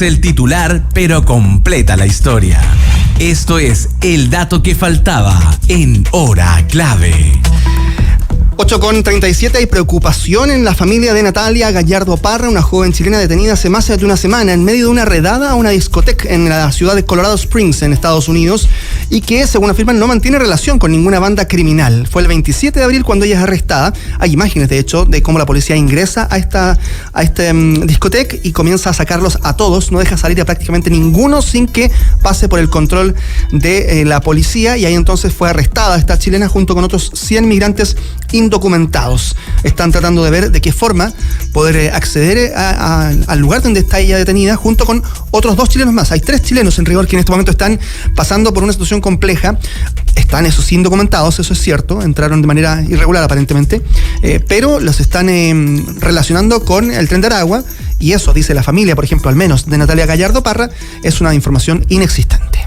El titular, pero completa la historia. Esto es el dato que faltaba en Hora Clave. 8:37, hay preocupación en la familia de Natalia Gallardo Parra, una joven chilena detenida hace más de una semana en medio de una redada a una discoteca en la ciudad de Colorado Springs, en Estados Unidos, y que, según afirman, no mantiene relación con ninguna banda criminal. Fue el 27 de abril cuando ella es arrestada. Hay imágenes, de hecho, de cómo la policía ingresa a esta discoteca y comienza a sacarlos a todos. No deja salir a prácticamente ninguno sin que pase por el control de la policía, y ahí entonces fue arrestada esta chilena junto con otros 100 migrantes indocumentados. Están tratando de ver de qué forma poder acceder al lugar donde está ella detenida, junto con otros 2 chilenos más. Hay 3 chilenos en rigor que en este momento están pasando por una situación compleja. Están esos indocumentados, eso es cierto, entraron de manera irregular aparentemente, pero los están relacionando con el Tren de Aragua, y eso, dice la familia, por ejemplo, al menos de Natalia Gallardo Parra, es una información inexistente.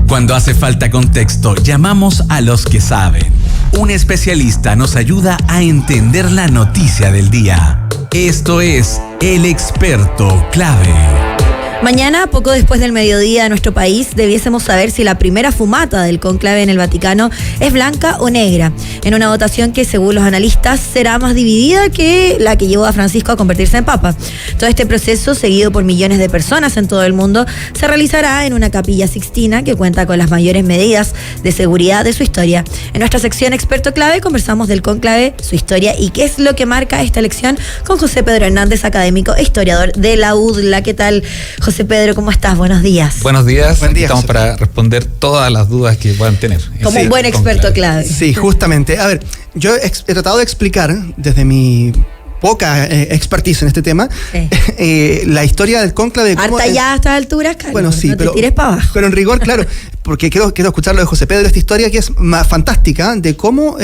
Cuando hace falta contexto, llamamos a los que saben. Un especialista nos ayuda a entender la noticia del día. Esto es El Experto Clave. Mañana, poco después del mediodía de nuestro país, debiésemos saber si la primera fumata del cónclave en el Vaticano es blanca o negra, en una votación que, según los analistas, será más dividida que la que llevó a Francisco a convertirse en papa. Todo este proceso, seguido por millones de personas en todo el mundo, se realizará en una capilla sixtina que cuenta con las mayores medidas de seguridad de su historia. En nuestra sección Experto Clave conversamos del cónclave, su historia y qué es lo que marca esta elección con José Pedro Hernández, académico e historiador de la UDLA. ¿Qué tal, José Pedro? ¿Cómo estás? Buenos días. Buenos días. Buen día, estamos José. para responder todas las dudas que puedan tener. Como un buen experto clave. Sí, justamente. A ver, yo he tratado de explicar desde mi poca expertise en este tema, sí, la historia del cónclave. Harta ya a estas alturas, Carlos. Bueno, sí, no pero, te tires para abajo. pero en rigor, claro, porque quiero escucharlo de José Pedro, esta historia que es más fantástica, de cómo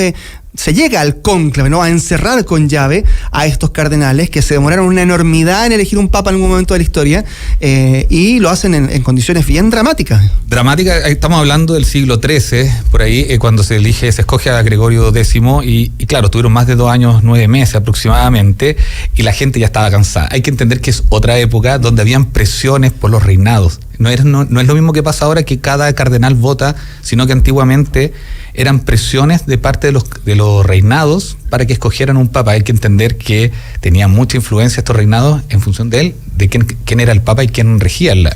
se llega al cónclave, ¿no? A encerrar con llave a estos cardenales que se demoraron una enormidad en elegir un papa en algún momento de la historia, y lo hacen en condiciones bien dramáticas. Dramática, estamos hablando del siglo XIII, por ahí, cuando se escoge a Gregorio X, y claro, tuvieron más de 2 años, 9 meses aproximadamente, y la gente ya estaba cansada. Hay que entender que es otra época donde habían presiones por los reinados. No es lo mismo que pasa ahora, que cada cardenal vota, sino que antiguamente eran presiones de parte de los reinados para que escogieran un papa. Hay que entender que tenían mucha influencia estos reinados en función de él, de quién era el papa y quién regía, en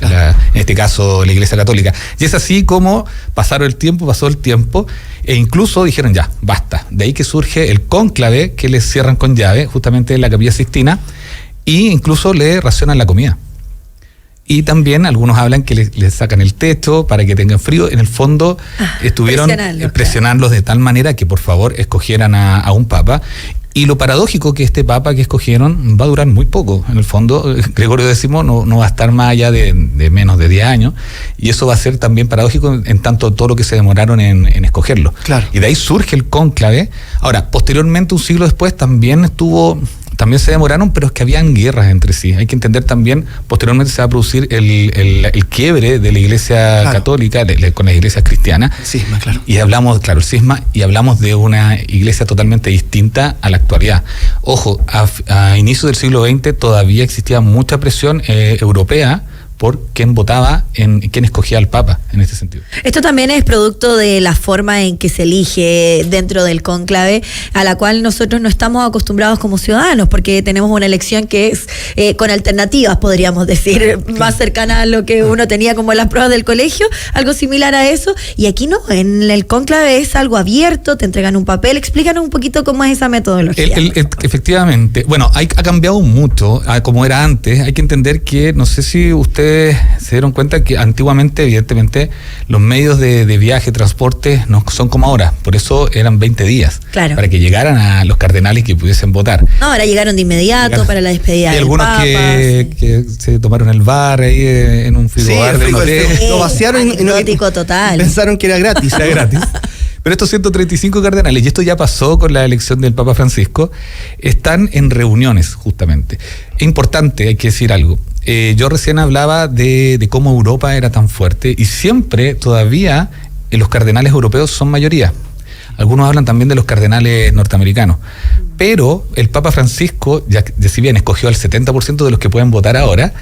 este caso, la Iglesia Católica. Y es así como pasó el tiempo, e incluso dijeron ya, basta. De ahí que surge el cónclave, que les cierran con llave, justamente en la Capilla Sixtina, e incluso le racionan la comida. Y también algunos hablan que les sacan el techo para que tengan frío. En el fondo estuvieron presionarlos de tal manera que por favor escogieran a un papa. Y lo paradójico que este papa que escogieron va a durar muy poco. En el fondo, Gregorio X no va a estar más allá de menos de 10 años. Y eso va a ser también paradójico en tanto todo lo que se demoraron en escogerlo. Claro. Y de ahí surge el cónclave. Ahora, posteriormente, un siglo después, también se demoraron, pero es que habían guerras entre sí. Hay que entender también, posteriormente se va a producir el quiebre de la Iglesia Católica con las iglesias cristianas. Cisma, claro. Y hablamos, el cisma, y hablamos de una iglesia totalmente distinta a la actualidad. Ojo, a inicios del siglo XX todavía existía mucha presión europea por quién votaba, quién escogía al Papa, en este sentido. Esto también es producto de la forma en que se elige dentro del cónclave, a la cual nosotros no estamos acostumbrados como ciudadanos, porque tenemos una elección que es con alternativas, podríamos decir, más cercana a lo que uno tenía como las pruebas del colegio, algo similar a eso, y aquí no, en el cónclave es algo abierto, te entregan un papel. Explícanos un poquito cómo es esa metodología. Efectivamente, bueno, ha cambiado mucho a como era antes. Hay que entender que, no sé si ustedes se dieron cuenta que antiguamente, evidentemente, los medios de viaje, transporte, no son como ahora. Por eso eran 20 días. Claro. Para que llegaran a los cardenales que pudiesen votar. No, ahora llegaron de inmediato para la despedida del Papa. Hay algunos que se tomaron el bar ahí en un frigobar del hotel. Lo vaciaron y total. Pensaron que era gratis. Era gratis. Pero estos 135 cardenales, y esto ya pasó con la elección del Papa Francisco, están en reuniones, justamente. Es importante, hay que decir algo. Yo recién hablaba de cómo Europa era tan fuerte, y siempre, todavía, los cardenales europeos son mayoría. Algunos hablan también de los cardenales norteamericanos. Pero el Papa Francisco, ya si bien escogió al 70% de los que pueden votar ahora,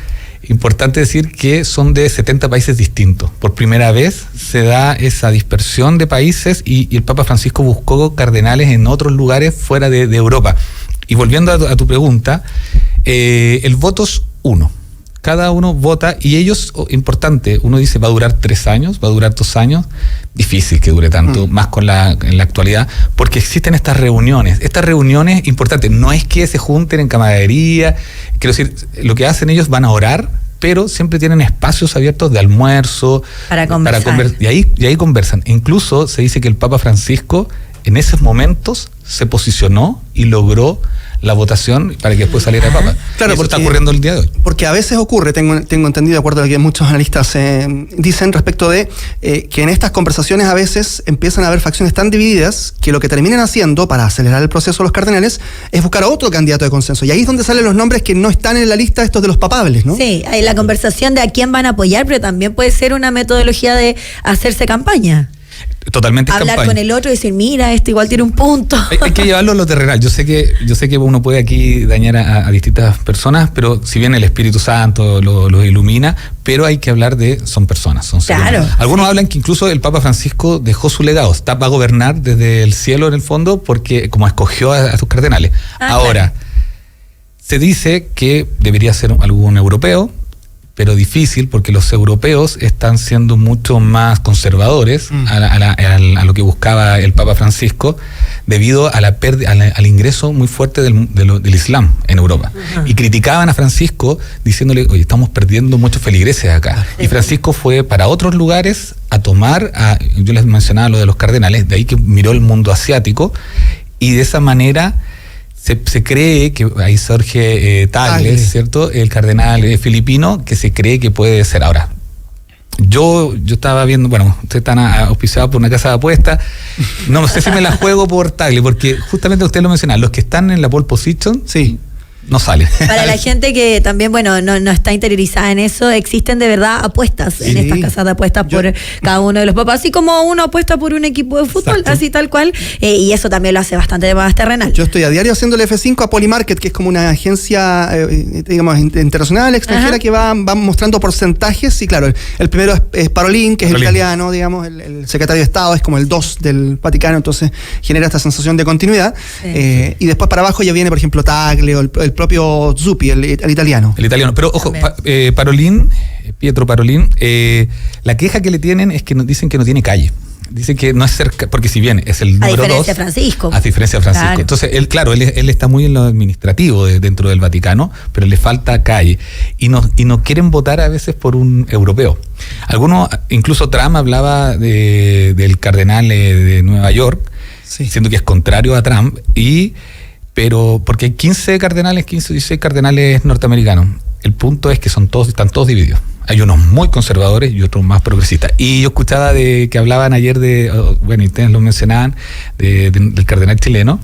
Importante decir que son de 70 países distintos. Por primera vez se da esa dispersión de países y el Papa Francisco buscó cardenales en otros lugares fuera de Europa. Y volviendo a tu pregunta, el voto es uno. Cada uno vota y ellos, importante, uno dice va a durar 3 años, va a durar 2 años, difícil que dure tanto, más en la actualidad, porque existen estas reuniones importantes, no es que se junten en camaradería, quiero decir, lo que hacen ellos van a orar, pero siempre tienen espacios abiertos de almuerzo, para conversar. Y ahí conversan. Incluso se dice que el Papa Francisco en esos momentos se posicionó y logró la votación para que después saliera el Papa. Claro, eso está ocurriendo el día de hoy. Porque a veces ocurre, tengo entendido, de acuerdo a lo que muchos analistas dicen respecto de que en estas conversaciones a veces empiezan a haber facciones tan divididas que lo que terminan haciendo para acelerar el proceso de los cardenales es buscar a otro candidato de consenso. Y ahí es donde salen los nombres que no están en la lista estos de los papables, ¿no? Sí, hay la conversación de a quién van a apoyar, pero también puede ser una metodología de hacerse campaña. Totalmente hablar campaña. Con el otro y decir, mira, este igual tiene un punto. Hay que llevarlo a lo terrenal. Yo sé que uno puede aquí dañar a distintas personas, pero si bien el Espíritu Santo los ilumina, pero hay que hablar son personas, son seres humanos. Algunos hablan que incluso el Papa Francisco dejó su legado, va a gobernar desde el cielo en el fondo, porque como escogió a sus cardenales. Ahora, se dice que debería ser algún europeo, pero difícil porque los europeos están siendo mucho más conservadores a lo que buscaba el Papa Francisco debido a la pérdida, al ingreso muy fuerte del Islam en Europa. Y criticaban a Francisco diciéndole, oye, estamos perdiendo muchos feligreses acá. Y Francisco fue para otros lugares a tomar, yo les mencionaba lo de los cardenales, de ahí que miró el mundo asiático y de esa manera se cree que ahí surge Tagle, ¿cierto? El cardenal filipino, que se cree que puede ser. Ahora, yo estaba viendo, bueno, ustedes están auspiciados por una casa de apuestas, no sé si me la juego por Tagle, porque justamente usted lo menciona, los que están en la pole position, sí, no salen. Para la gente que también, bueno, no está interiorizada en eso, existen de verdad apuestas en estas casas de apuestas por cada uno de los papas, así como uno apuesta por un equipo de fútbol, así tal cual, y eso también lo hace bastante más terrenal. Yo estoy a diario haciendo el F5 a Polymarket, que es como una agencia, digamos, internacional, extranjera, que va mostrando porcentajes, y claro, el primero es Parolin, que es el italiano, digamos, el secretario de Estado, es como el 2 del Vaticano, entonces genera esta sensación de continuidad, y después para abajo ya viene, por ejemplo, Tagle o el propio Zuppi, el italiano. El italiano, pero ojo, Parolin, Pietro Parolin, la queja que le tienen es que dicen que no tiene calle. Dicen que no es cerca, porque si bien es el número 2. A diferencia de Francisco. Claro. Entonces, él está muy en lo administrativo dentro del Vaticano, pero le falta calle. Y no quieren votar a veces por un europeo. Algunos, incluso Trump hablaba del cardenal de Nueva York, diciendo que es contrario a Trump, pero porque hay 15 o 16 cardenales norteamericanos. El punto es que están todos divididos. Hay unos muy conservadores y otros más progresistas. Y yo escuchaba que hablaban ayer y ustedes lo mencionaban, del cardenal chileno.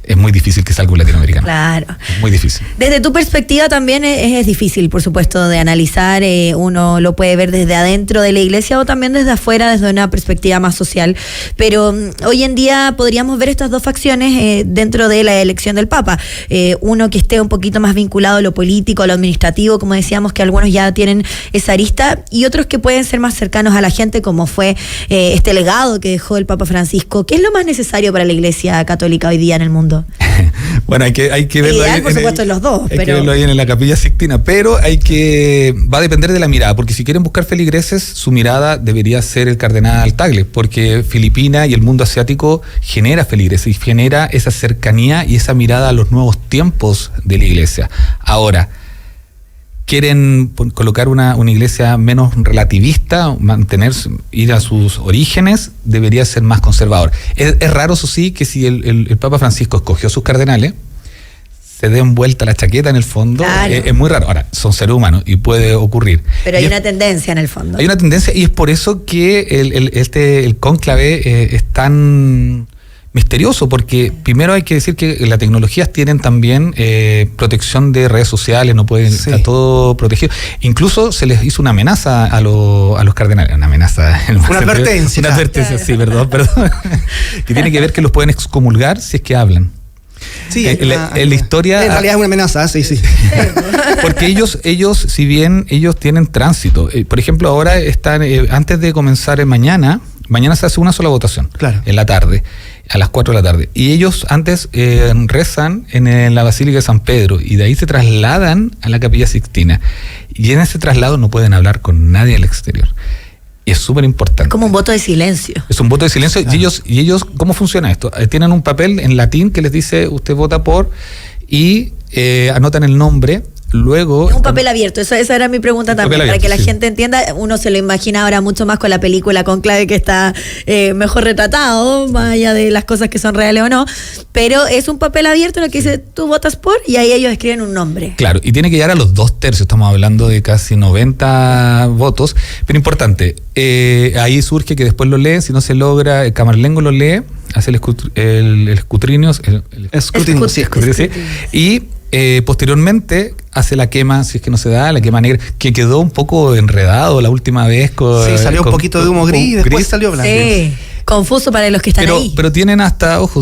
Es muy difícil que salga un latinoamericano. Claro. Es muy difícil. Desde tu perspectiva también es difícil, por supuesto, de analizar. Uno lo puede ver desde adentro de la iglesia o también desde afuera, desde una perspectiva más social. Pero hoy en día podríamos ver estas dos facciones dentro de la elección del Papa. Uno que esté un poquito más vinculado a lo político, a lo administrativo, como decíamos, que algunos ya tienen esa arista, y otros que pueden ser más cercanos a la gente, como fue este legado que dejó el Papa Francisco. ¿Qué es lo más necesario para la iglesia católica hoy día en el mundo? Bueno, hay que verlo ahí. Por supuesto, en los dos. Hay que verlo ahí en la Capilla Sixtina, pero va a depender de la mirada, porque si quieren buscar feligreses, su mirada debería ser el cardenal Tagle, porque Filipina y el mundo asiático genera feligreses y genera esa cercanía y esa mirada a los nuevos tiempos de la iglesia. Ahora, quieren colocar una iglesia menos relativista, ir a sus orígenes, debería ser más conservador. Es raro, eso sí, que si el Papa Francisco escogió sus cardenales, se den vuelta la chaqueta en el fondo. Claro. Es muy raro. Ahora, son seres humanos y puede ocurrir. Pero hay una tendencia en el fondo. Hay una tendencia, y es por eso que el cónclave es tan misterioso, porque primero hay que decir que las tecnologías tienen también protección de redes sociales, no pueden estar todo protegido. Incluso se les hizo una amenaza a los cardenales, una advertencia. Una advertencia, sí, perdón. Que tiene que ver que los pueden excomulgar si es que hablan. Sí, la historia... En realidad es una amenaza, sí. Porque ellos, si bien ellos tienen tránsito, por ejemplo, ahora están, antes de comenzar mañana se hace una sola votación, claro, en la tarde, a las 4 de la tarde. Y ellos antes rezan en la Basílica de San Pedro y de ahí se trasladan a la Capilla Sixtina. Y en ese traslado no pueden hablar con nadie del exterior. Y es súper importante. Es como un voto de silencio. Es un voto de silencio. Claro. Y ellos, ¿cómo funciona esto? Tienen un papel en latín que les dice, usted vota por, y anotan el nombre. Luego... Es un papel abierto, esa era mi pregunta también, abierto, para que la gente entienda. Uno se lo imagina ahora mucho más con la película Cónclave, que está mejor retratado, más allá de las cosas que son reales o no, pero es un papel abierto en el que dice, tú votas por, y ahí ellos escriben un nombre. Claro, y tiene que llegar a los 2/3, estamos hablando de casi 90 votos, pero importante, ahí surge que después lo leen, si no se logra, el camarlengo lo lee, hace el escrutinio, sí, y posteriormente hace la quema, si es que no se da, la quema negra, que quedó un poco enredado la última vez. Salió un poquito de humo gris, después salió blanco. Sí, confuso para los que están ahí. Pero tienen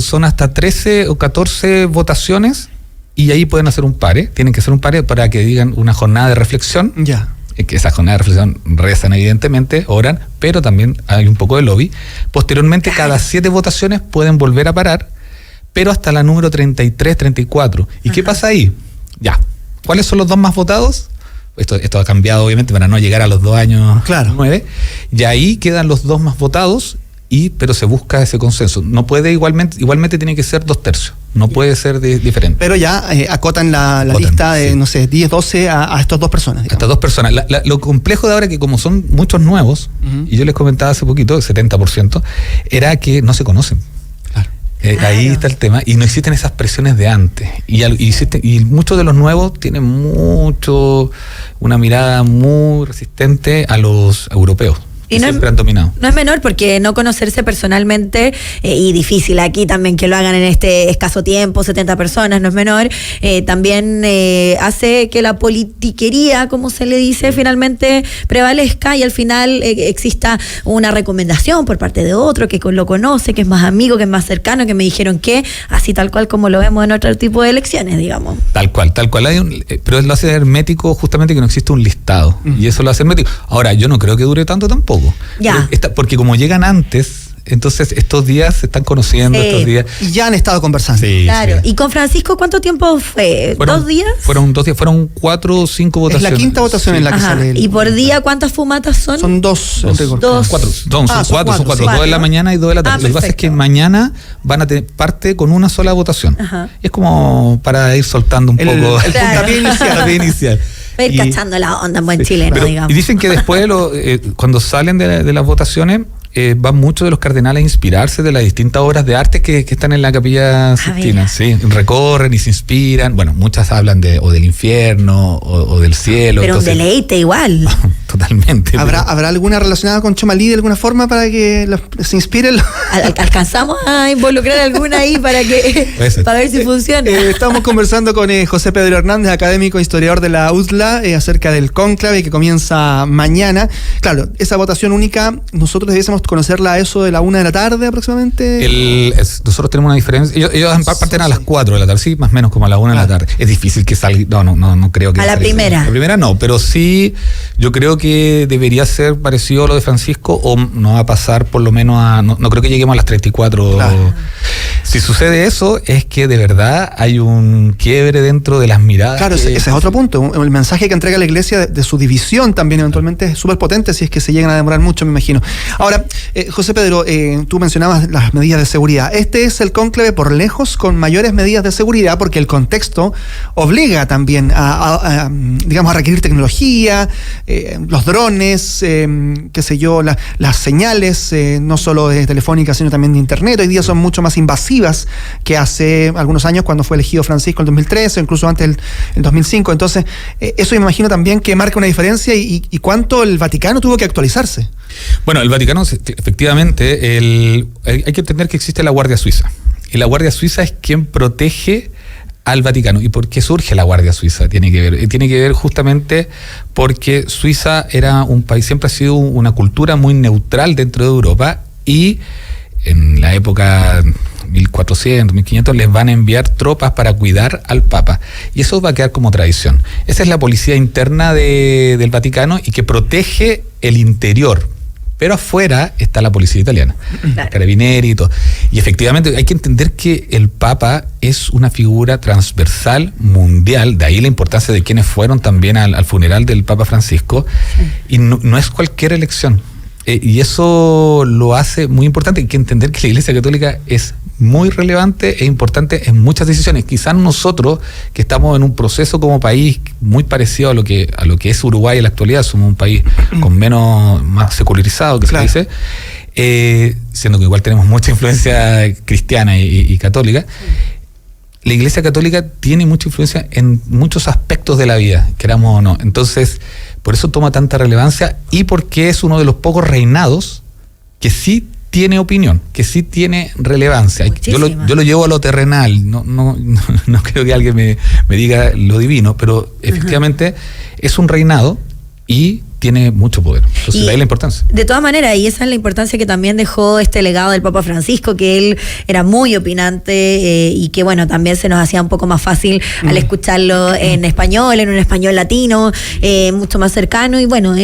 son hasta 13 o 14 votaciones y ahí pueden hacer un pare, tienen que hacer un pare para que digan una jornada de reflexión. Ya. Que esa jornada de reflexión rezan evidentemente, oran, pero también hay un poco de lobby. Posteriormente, cada 7 votaciones pueden volver a parar, pero hasta la número 33, 34. ¿Y qué pasa ahí? Ya. ¿Cuáles son los 2 más votados? Esto ha cambiado obviamente para no llegar a los 2 años, claro, 9. Y ahí quedan los 2 más votados, pero se busca ese consenso. No puede igualmente tiene que ser 2/3. No puede ser diferente. Pero ya acotan la lista de, sí, no sé, 10, 12 a estas 2 personas. Digamos. A estas 2 personas. Lo complejo de ahora, que como son muchos nuevos, y yo les comentaba hace poquito, el 70%, era que no se conocen. Ahí está el tema, y no existen esas presiones de antes, y muchos de los nuevos tienen una mirada muy resistente a los europeos. Y siempre han dominado. No es menor, porque no conocerse personalmente, y difícil aquí también que lo hagan en este escaso tiempo, 70 personas, no es menor, también hace que la politiquería, como se le dice, finalmente prevalezca, y al final exista una recomendación por parte de otro que lo conoce, que es más amigo, que es más cercano, que me dijeron que, así tal cual como lo vemos en otro tipo de elecciones, digamos. Tal cual. Pero lo hace hermético justamente, que no existe un listado, y eso lo hace hermético. Ahora, yo no creo que dure tanto tampoco. Ya. Porque como llegan antes, entonces estos días se están conociendo, estos días. Y ya han estado conversando. Sí, claro. Sí. ¿Y con Francisco cuánto tiempo fue? ¿2 días? Fueron 2 días, fueron 4 o 5 votaciones. Es la quinta votación en la que sale. ¿Y por día cuántas fumatas son? Son 2. Son 4. Son 4. 2 en la mañana y 2 de la tarde. Lo que pasa es que mañana van a tener parte con una sola votación. Es como para ir soltando un poco el puntapié inicial. Va a ir cachando la onda en buen chileno, digamos. Y dicen que después, cuando salen de las votaciones, van muchos de los cardenales a inspirarse de las distintas obras de arte que están en la Capilla Sixtina. Sí, recorren y se inspiran. Bueno, muchas hablan del infierno o del cielo. Pero entonces, un deleite igual. Totalmente. ¿Habrá alguna relacionada con Chomalí de alguna forma para que se inspiren? ¿Alcanzamos a involucrar alguna ahí para ver si funciona? Estamos conversando con José Pedro Hernández, académico e historiador de la UDLA, acerca del cónclave que comienza mañana. Claro, esa votación única, nosotros debiésemos conocerla a eso de la 1 de la tarde aproximadamente. Nosotros tenemos una diferencia. Ellos parten a las 4 de la tarde, sí, más o menos como a la 1 de la tarde. Es difícil que salga. No creo que. A la primera. La primera no, pero sí, yo creo que debería ser parecido a lo de Francisco, o no va a pasar por lo menos no creo que lleguemos a las 34. Claro. Si sucede eso, es que de verdad hay un quiebre dentro de las miradas. Claro, ese es otro punto. El mensaje que entrega la Iglesia de su división también eventualmente es súper potente, si es que se llegan a demorar mucho, me imagino. Ahora, José Pedro, tú mencionabas las medidas de seguridad. Este es el cónclave por lejos con mayores medidas de seguridad, porque el contexto obliga también a requerir tecnología, los drones, qué sé yo, las señales, no solo de telefónica, sino también de internet. Hoy día son mucho más invasivas que hace algunos años, cuando fue elegido Francisco en 2013, o incluso antes el 2005. Entonces, eso me imagino también que marca una diferencia, y cuánto el Vaticano tuvo que actualizarse. Bueno, el Vaticano, efectivamente, hay que entender que existe la Guardia Suiza. Y la Guardia Suiza es quien protege al Vaticano. ¿Y por qué surge la Guardia Suiza? Tiene que ver justamente porque Suiza era un país, siempre ha sido una cultura muy neutral dentro de Europa, y en la época 1400, 1500, les van a enviar tropas para cuidar al Papa. Y eso va a quedar como tradición. Esa es la policía interna del Vaticano y que protege el interior. Pero afuera está la policía italiana, Carabinieri y todo. Y efectivamente hay que entender que el Papa es una figura transversal mundial, de ahí la importancia de quienes fueron también al funeral del Papa Francisco, y no es cualquier elección. Y eso lo hace muy importante. Hay que entender que la Iglesia Católica es muy relevante e importante en muchas decisiones. Quizás nosotros, que estamos en un proceso como país muy parecido a lo que es Uruguay en la actualidad, somos un país con más secularizado, que se dice, siendo que igual tenemos mucha influencia cristiana y católica. La Iglesia Católica tiene mucha influencia en muchos aspectos de la vida, queramos o no. Entonces, por eso toma tanta relevancia y porque es uno de los pocos reinados que sí tiene opinión, que sí tiene relevancia. Yo lo llevo a lo terrenal, no creo que alguien me diga lo divino, pero efectivamente es un reinado y tiene mucho poder. Entonces, de ahí la importancia. De todas maneras, y esa es la importancia que también dejó este legado del Papa Francisco, que él era muy opinante y que, bueno, también se nos hacía un poco más fácil al escucharlo en español, en un español latino, mucho más cercano. Y bueno,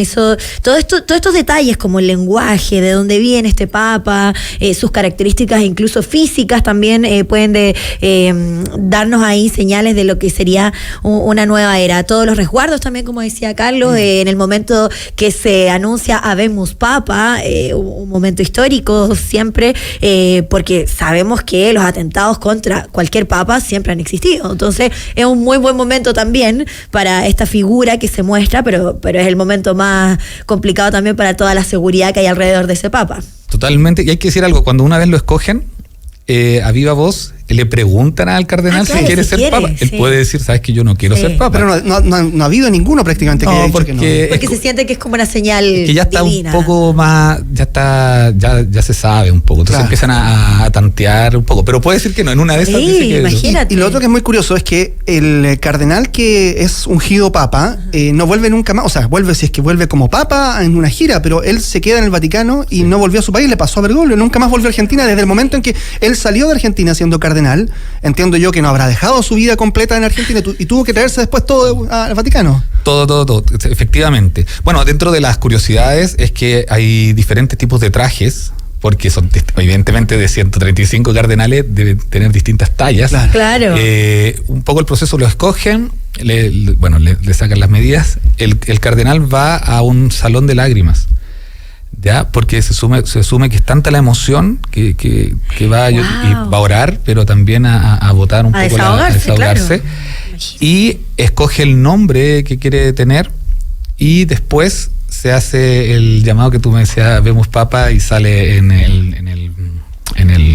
todos estos detalles como el lenguaje, de dónde viene este Papa, sus características incluso físicas también pueden darnos ahí señales de lo que sería una nueva era. Todos los resguardos también, como decía Carlos, en el momento que se anuncia Habemus Papa, un momento histórico siempre, porque sabemos que los atentados contra cualquier papa siempre han existido. Entonces es un muy buen momento también para esta figura que se muestra, pero es el momento más complicado también para toda la seguridad que hay alrededor de ese papa. Totalmente, y hay que decir algo, cuando una vez lo escogen, a viva voz, le preguntan al cardenal si quiere ser papa. Él puede decir, sabes que yo no quiero ser papa. Pero no ha habido ninguno prácticamente que haya dicho que no. Porque se siente que es como una señal que ya está divina. Un poco más, ya se sabe un poco. Entonces empiezan a tantear un poco. Pero puede decir que no, en una de esas dice que imagínate. Y lo otro que es muy curioso es que el cardenal que es ungido papa no vuelve nunca más, o sea, vuelve si es que vuelve como papa en una gira, pero él se queda en el Vaticano y no volvió a su país, le pasó a Bergoglio, nunca más volvió a Argentina desde el momento en que él salió de Argentina siendo cardenal. Entiendo yo que no habrá dejado su vida completa en Argentina y tuvo que traerse después todo al Vaticano. Todo, efectivamente. Bueno, dentro de las curiosidades es que hay diferentes tipos de trajes, porque son evidentemente de 135 cardenales, deben tener distintas tallas. Claro. Un poco el proceso lo escogen, le sacan las medidas. El cardenal va a un salón de lágrimas. ¿Ya? Porque se asume que es tanta la emoción que va, y va a orar, pero también a botar un poco, a desahogarse. Claro. Y escoge el nombre que quiere tener y después se hace el llamado que tú me decías, Vemos Papa, y sale en el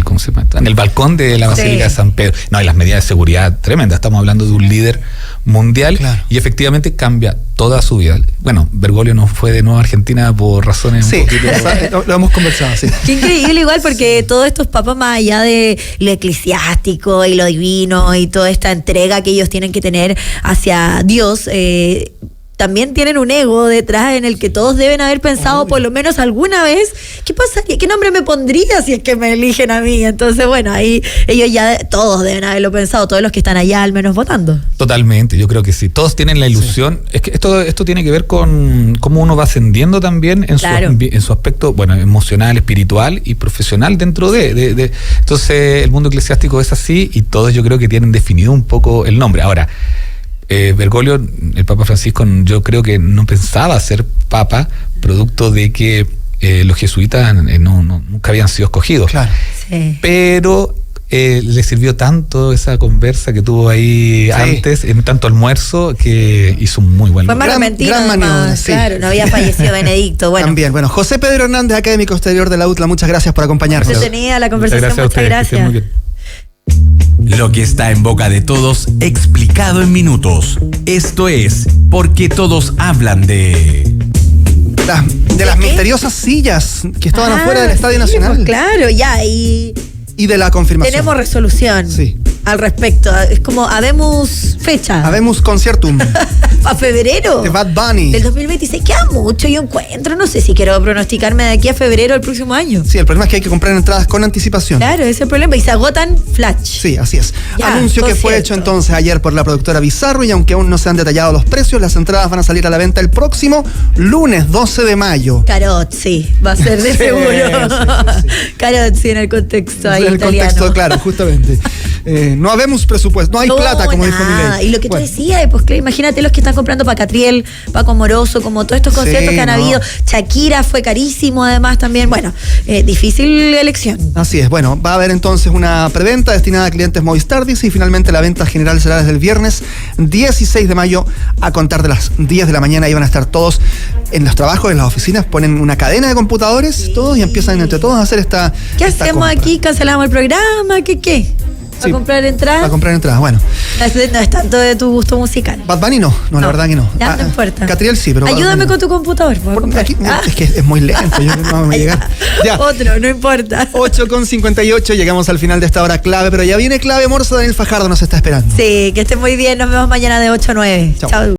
¿cómo se llama? En el balcón de la Basílica de San Pedro. No, hay las medidas de seguridad tremendas. Estamos hablando de un líder mundial y efectivamente cambia toda su vida. Bueno, Bergoglio no fue de nuevo a Argentina por razones un poquito... lo hemos conversado, sí. Qué increíble igual, porque todos estos papas, más allá de lo eclesiástico y lo divino y toda esta entrega que ellos tienen que tener hacia Dios, también tienen un ego detrás en el que todos deben haber pensado por lo menos alguna vez, ¿qué pasaría? ¿Qué nombre me pondría si es que me eligen a mí? Entonces, bueno, ahí ellos ya todos deben haberlo pensado, todos los que están allá al menos votando. Totalmente, yo creo que sí. Todos tienen la ilusión. Sí. Es que esto tiene que ver con cómo uno va ascendiendo también en su aspecto, bueno, emocional, espiritual y profesional dentro de. Entonces, el mundo eclesiástico es así y todos yo creo que tienen definido un poco el nombre. Ahora, Bergoglio, el Papa Francisco, yo creo que no pensaba ser papa, producto de que los jesuitas nunca habían sido escogidos. Claro. Sí. Pero le sirvió tanto esa conversa que tuvo ahí antes, en tanto almuerzo, que hizo un muy buen lugar. Fue gran maniobra, claro, no había fallecido Benedicto. Bueno. También, José Pedro Hernández, académico exterior de la UTLA, muchas gracias por acompañarnos. Entretenida la conversación, muchas gracias. Lo que está en boca de todos, explicado en minutos. Esto es Porque Todos Hablan de las misteriosas sillas que estaban afuera del Estadio Nacional. Pues claro, ya, y de la confirmación. Tenemos resolución al respecto. Es como, habemos fecha. Habemos conciertum. ¿Para febrero? De Bad Bunny. Del 2026. Queda mucho, yo encuentro. No sé si quiero pronosticarme de aquí a febrero del próximo año. Sí, el problema es que hay que comprar entradas con anticipación. Claro, ese es el problema. Y se agotan flash. Sí, así es. Ya, Anuncio que fue hecho entonces ayer por la productora Bizarro, y aunque aún no se han detallado los precios, las entradas van a salir a la venta el próximo lunes 12 de mayo. Carot, sí, va a ser de Sí, seguro. sí. Carot, sí, en el contexto ahí En el italiano. contexto, claro, justamente. No habemos presupuesto, no hay plata, como dijo Milei. Y lo que Bueno. tú decías, pues claro, imagínate los que están comprando para Catriel, Paco Moroso, como todos estos conciertos Sí, que han no. habido. Shakira fue carísimo además también. Bueno, difícil elección. Así es, bueno, va a haber entonces una preventa destinada a clientes Movistar, dice, y finalmente la venta general será desde el viernes 16 de mayo a contar de las 10 de la mañana. Y van a estar todos en los trabajos, en las oficinas, ponen una cadena de computadores, todos, y empiezan entre todos a hacer esta ¿Qué esta hacemos compra. aquí? ¿Cancelamos el programa? ¿Qué? ¿Para Sí, comprar entradas? Para comprar entradas, bueno. No es tanto de tu gusto musical. Bad Bunny no, la verdad que no. Ya, no importa. Catriel sí, pero Bad Ayúdame Bunny no. con tu computador. ¿Puedo Por comprar? aquí, es que es muy lento, yo no me voy a llegar. Ya. Otro, no importa. 8:58, llegamos al final de esta hora clave, pero ya viene clave. Morsa, Daniel Fajardo nos está esperando. Sí, que esté muy bien. Nos vemos mañana de 8 a 9. Chao. Chao.